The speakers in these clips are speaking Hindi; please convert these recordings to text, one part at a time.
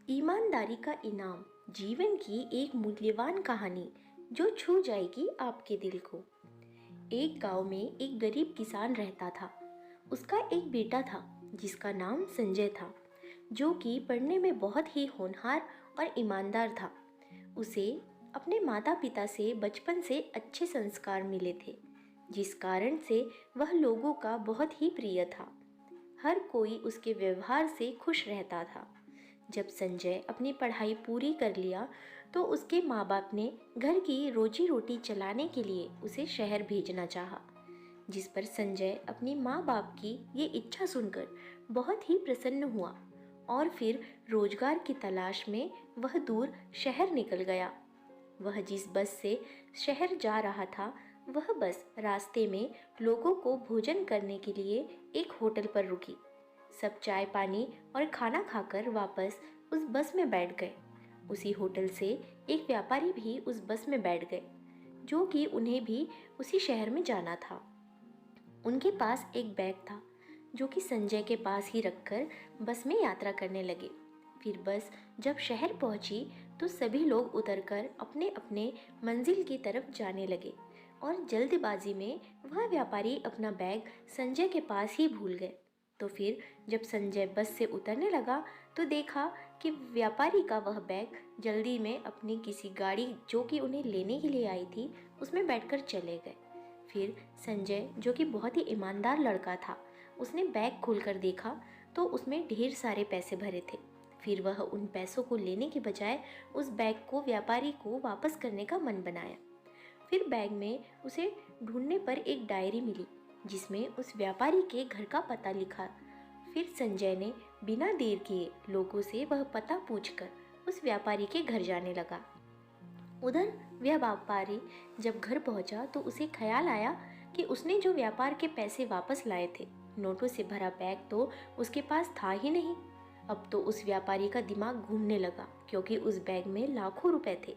ईमानदारी का इनाम, जीवन की एक मूल्यवान कहानी जो छू जाएगी आपके दिल को। एक गांव में एक गरीब किसान रहता था। उसका एक बेटा था जिसका नाम संजय था, जो कि पढ़ने में बहुत ही होनहार और ईमानदार था। उसे अपने माता पिता से बचपन से अच्छे संस्कार मिले थे, जिस कारण से वह लोगों का बहुत ही प्रिय था। हर कोई उसके व्यवहार से खुश रहता था। जब संजय अपनी पढ़ाई पूरी कर लिया तो उसके माँ बाप ने घर की रोजी रोटी चलाने के लिए उसे शहर भेजना चाहा, जिस पर संजय अपनी माँ बाप की ये इच्छा सुनकर बहुत ही प्रसन्न हुआ और फिर रोजगार की तलाश में वह दूर शहर निकल गया। वह जिस बस से शहर जा रहा था, वह बस रास्ते में लोगों को भोजन करने के लिए एक होटल पर रुकी। सब चाय पानी और खाना खाकर वापस उस बस में बैठ गए। उसी होटल से एक व्यापारी भी उस बस में बैठ गए, जो कि उन्हें भी उसी शहर में जाना था। उनके पास एक बैग था, जो कि संजय के पास ही रखकर बस में यात्रा करने लगे। फिर बस जब शहर पहुंची तो सभी लोग उतरकर अपने अपने मंजिल की तरफ जाने लगे और जल्दबाजी में वह व्यापारी अपना बैग संजय के पास ही भूल गए। तो फिर जब संजय बस से उतरने लगा तो देखा कि व्यापारी का वह बैग जल्दी में अपनी किसी गाड़ी जो कि उन्हें लेने के लिए आई थी उसमें बैठकर चले गए। फिर संजय, जो कि बहुत ही ईमानदार लड़का था, उसने बैग खोलकर देखा तो उसमें ढेर सारे पैसे भरे थे। फिर वह उन पैसों को लेने के बजाय उस बैग को व्यापारी को वापस करने का मन बनाया। फिर बैग में उसे ढूंढने पर एक डायरी मिली, जिसमें उस व्यापारी के घर का पता लिखा। फिर संजय ने बिना देर किए लोगों से वह पता पूछकर उस व्यापारी के घर जाने लगा। उधर वह व्यापारी जब घर पहुंचा तो उसे ख्याल आया कि उसने जो व्यापार के पैसे वापस लाए थे, नोटों से भरा बैग तो उसके पास था ही नहीं। अब तो उस व्यापारी का दिमाग घूमने लगा, क्योंकि उस बैग में लाखों रुपए थे।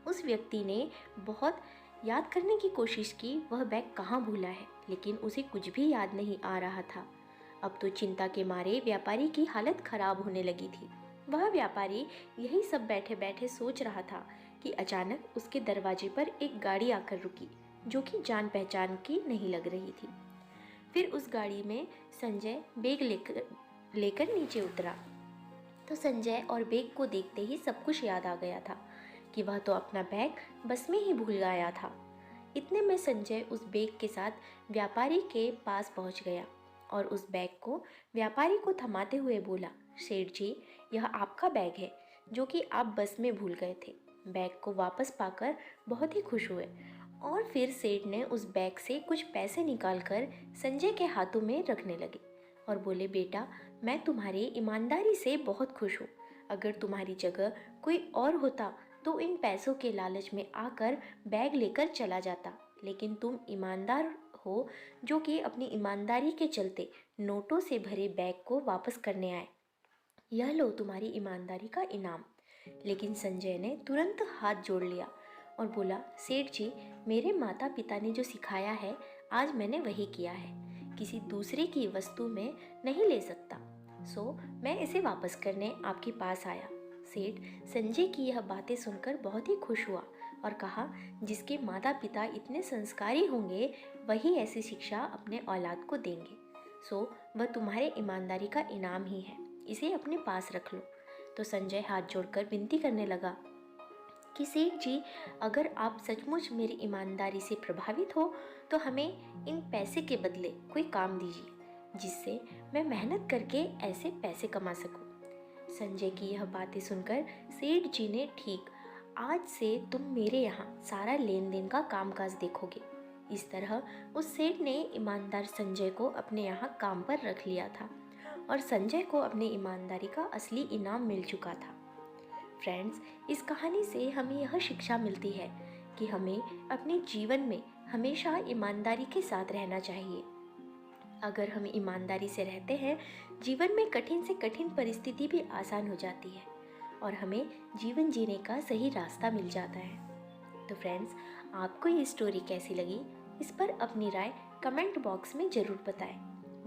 उस व्यक्ति ने बहुत याद करने की कोशिश की वह बैग कहाँ भूला है, लेकिन उसे कुछ भी याद नहीं आ रहा था। अब तो चिंता के मारे व्यापारी की हालत खराब होने लगी थी। वह व्यापारी यही सब बैठे बैठे सोच रहा था कि अचानक उसके दरवाजे पर एक गाड़ी आकर रुकी, जो कि जान पहचान की नहीं लग रही थी। फिर उस गाड़ी में संजय बैग लेकर नीचे उतरा तो संजय और बैग को देखते ही सब कुछ याद आ गया था कि वह तो अपना बैग बस में ही भूल गया था। इतने में संजय उस बैग के साथ व्यापारी के पास पहुंच गया और उस बैग को व्यापारी को थमाते हुए बोला, सेठ जी, यह आपका बैग है जो कि आप बस में भूल गए थे। बैग को वापस पाकर बहुत ही खुश हुए और फिर सेठ ने उस बैग से कुछ पैसे निकालकर संजय के हाथों में रखने लगे और बोले, बेटा, मैं तुम्हारी ईमानदारी से बहुत खुश हूँ। अगर तुम्हारी जगह कोई और होता तो इन पैसों के लालच में आकर बैग लेकर चला जाता, लेकिन तुम ईमानदार हो, जो कि अपनी ईमानदारी के चलते नोटों से भरे बैग को वापस करने आए। यह लो तुम्हारी ईमानदारी का इनाम। लेकिन संजय ने तुरंत हाथ जोड़ लिया और बोला, सेठ जी, मेरे माता पिता ने जो सिखाया है आज मैंने वही किया है। किसी दूसरे की वस्तु में नहीं ले सकता, सो मैं इसे वापस करने आपके पास आया। सेठ संजय की यह बातें सुनकर बहुत ही खुश हुआ और कहा, जिसके माता पिता इतने संस्कारी होंगे वही ऐसी शिक्षा अपने औलाद को देंगे। सो वह तुम्हारे ईमानदारी का इनाम ही है, इसे अपने पास रख लो। तो संजय हाथ जोड़कर विनती करने लगा कि सेठ जी, अगर आप सचमुच मेरी ईमानदारी से प्रभावित हो तो हमें इन पैसे के बदले कोई काम दीजिए, जिससे मैं मेहनत करके ऐसे पैसे कमा सकूं। संजय की यह बातें सुनकर सेठ जी ने, ठीक, आज से तुम मेरे यहाँ सारा लेन देन का कामकाज देखोगे। इस तरह उस सेठ ने ईमानदार संजय को अपने यहाँ काम पर रख लिया था और संजय को अपनी ईमानदारी का असली इनाम मिल चुका था। फ्रेंड्स, इस कहानी से हमें यह शिक्षा मिलती है कि हमें अपने जीवन में हमेशा ईमानदारी के साथ रहना चाहिए। अगर हम ईमानदारी से रहते हैं, जीवन में कठिन से कठिन परिस्थिति भी आसान हो जाती है और हमें जीवन जीने का सही रास्ता मिल जाता है। तो फ्रेंड्स, आपको ये स्टोरी कैसी लगी, इस पर अपनी राय कमेंट बॉक्स में ज़रूर बताएं।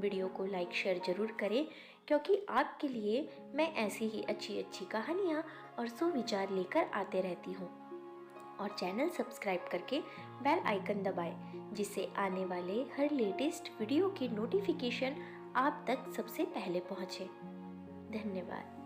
वीडियो को लाइक शेयर ज़रूर करें, क्योंकि आपके लिए मैं ऐसी ही अच्छी अच्छी कहानियाँ और सुविचार लेकर आते रहती हूँ। और चैनल सब्सक्राइब करके बेल आइकन दबाएं, जिससे आने वाले हर लेटेस्ट वीडियो की नोटिफिकेशन आप तक सबसे पहले पहुँचे। धन्यवाद।